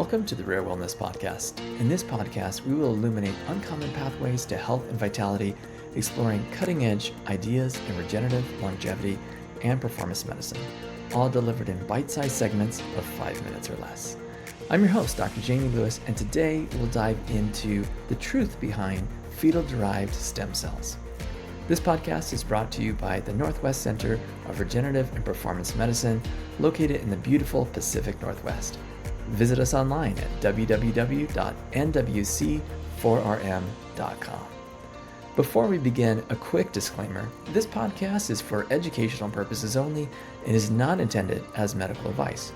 Welcome to the Rare Wellness Podcast. In this podcast, we will illuminate uncommon pathways to health and vitality, exploring cutting-edge ideas in regenerative, longevity, and performance medicine, all delivered in bite-sized segments of 5 minutes or less. I'm your host, Dr. Jamie Lewis, and today we'll dive into the truth behind fetal-derived stem cells. This podcast is brought to you by the Northwest Center of Regenerative and Performance Medicine, located in the beautiful Pacific Northwest. Visit us online at www.nwc4rm.com. Before we begin, a quick disclaimer. This podcast is for educational purposes only and is not intended as medical advice.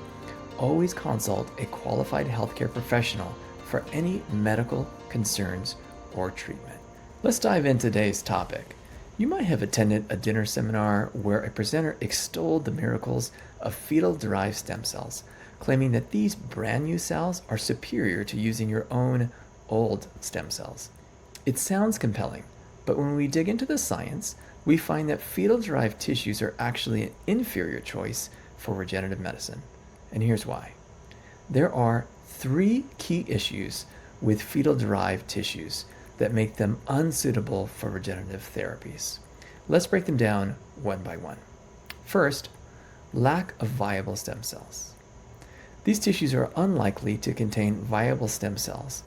Always consult a qualified healthcare professional for any medical concerns or treatment. Let's dive into today's topic. You might have attended a dinner seminar where a presenter extolled the miracles of fetal-derived stem cells, claiming that these brand new cells are superior to using your own old stem cells. It sounds compelling, but when we dig into the science, we find that fetal-derived tissues are actually an inferior choice for regenerative medicine. And here's why. There are 3 key issues with fetal-derived tissues that make them unsuitable for regenerative therapies. Let's break them down one by one. First, lack of viable stem cells. These tissues are unlikely to contain viable stem cells.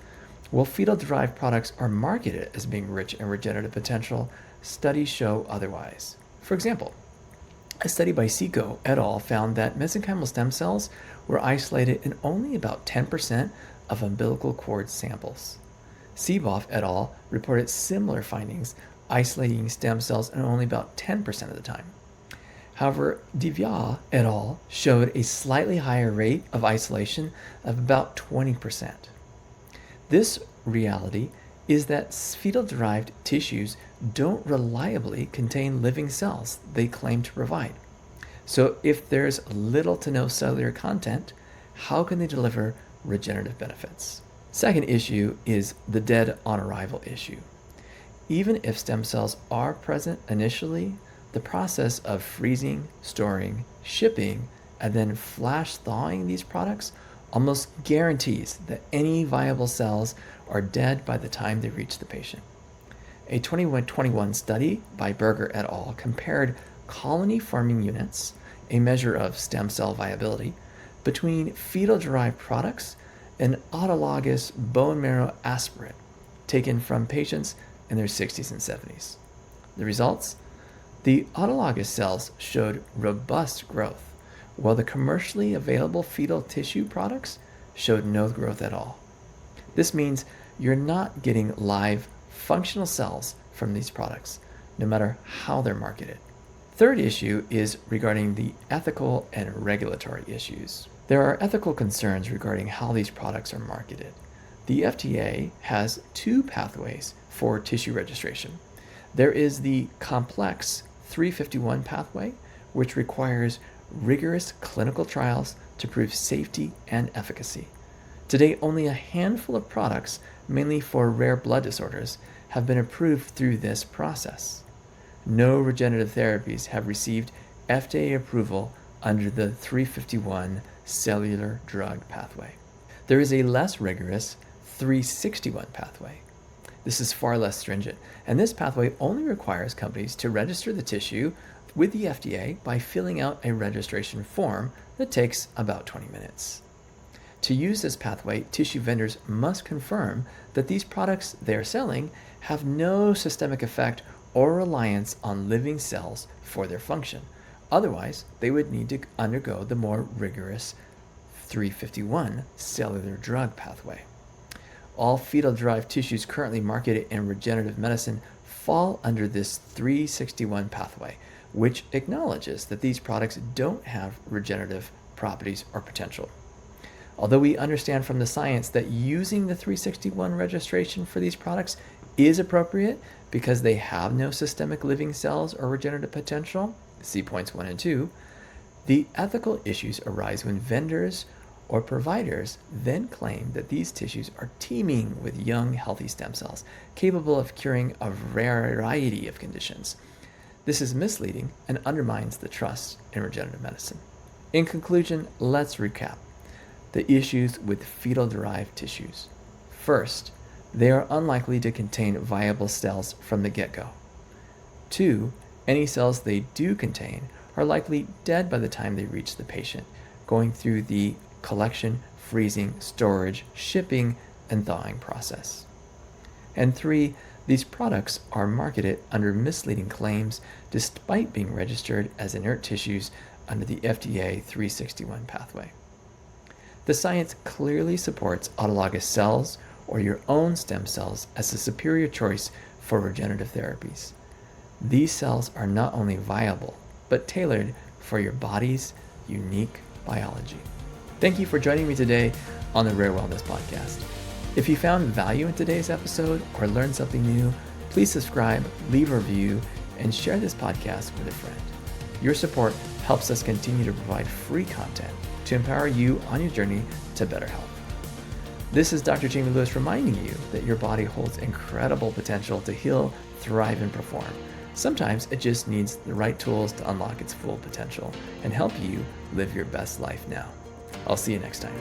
While fetal-derived products are marketed as being rich in regenerative potential, studies show otherwise. For example, a study by Seco et al. Found that mesenchymal stem cells were isolated in only about 10% of umbilical cord samples. Seeboff et al. Reported similar findings, isolating stem cells in only about 10% of the time. However, Divya et al. Showed a slightly higher rate of isolation of about 20%. This reality is that fetal-derived tissues don't reliably contain living cells they claim to provide. So if there's little to no cellular content, how can they deliver regenerative benefits? Second issue is the dead on arrival issue. Even if stem cells are present initially, the process of freezing, storing, shipping, and then flash thawing these products almost guarantees that any viable cells are dead by the time they reach the patient. A 2021 study by Berger et al. Compared colony forming units, a measure of stem cell viability, between fetal-derived products and autologous bone marrow aspirate taken from patients in their 60s and 70s. The results? The autologous cells showed robust growth, while the commercially available fetal tissue products showed no growth at all. This means you're not getting live, functional cells from these products, no matter how they're marketed. Third issue is regarding the ethical and regulatory issues. There are ethical concerns regarding how these products are marketed. The FDA has 2 pathways for tissue registration. There is the complex 351 pathway, which requires rigorous clinical trials to prove safety and efficacy. Today, only a handful of products, mainly for rare blood disorders, have been approved through this process. No regenerative therapies have received FDA approval under the 351 cellular drug pathway. There is a less rigorous 361 pathway. This is far less stringent, and this pathway only requires companies to register the tissue with the FDA by filling out a registration form that takes about 20 minutes. To use this pathway, tissue vendors must confirm that these products they are selling have no systemic effect or reliance on living cells for their function. Otherwise, they would need to undergo the more rigorous 351 cellular drug pathway. All fetal-derived tissues currently marketed in regenerative medicine fall under this 361 pathway, which acknowledges that these products don't have regenerative properties or potential. Although we understand from the science that using the 361 registration for these products is appropriate because they have no systemic living cells or regenerative potential, see points 1 and 2, the ethical issues arise when vendors or providers then claim that these tissues are teeming with young, healthy stem cells, capable of curing a variety of conditions. This is misleading and undermines the trust in regenerative medicine. In conclusion, let's recap. the issues with fetal-derived tissues. First, they are unlikely to contain viable cells from the get-go. 2, any cells they do contain are likely dead by the time they reach the patient, going through the collection, freezing, storage, shipping, and thawing process. And 3, these products are marketed under misleading claims despite being registered as inert tissues under the FDA 361 pathway. The science clearly supports autologous cells or your own stem cells as a superior choice for regenerative therapies. These cells are not only viable, but tailored for your body's unique biology. Thank you for joining me today on the Rare Wellness Podcast. If you found value in today's episode or learned something new, please subscribe, leave a review, and share this podcast with a friend. Your support helps us continue to provide free content to empower you on your journey to better health. This is Dr. Jamie Lewis reminding you that your body holds incredible potential to heal, thrive, and perform. Sometimes it just needs the right tools to unlock its full potential and help you live your best life now. I'll see you next time.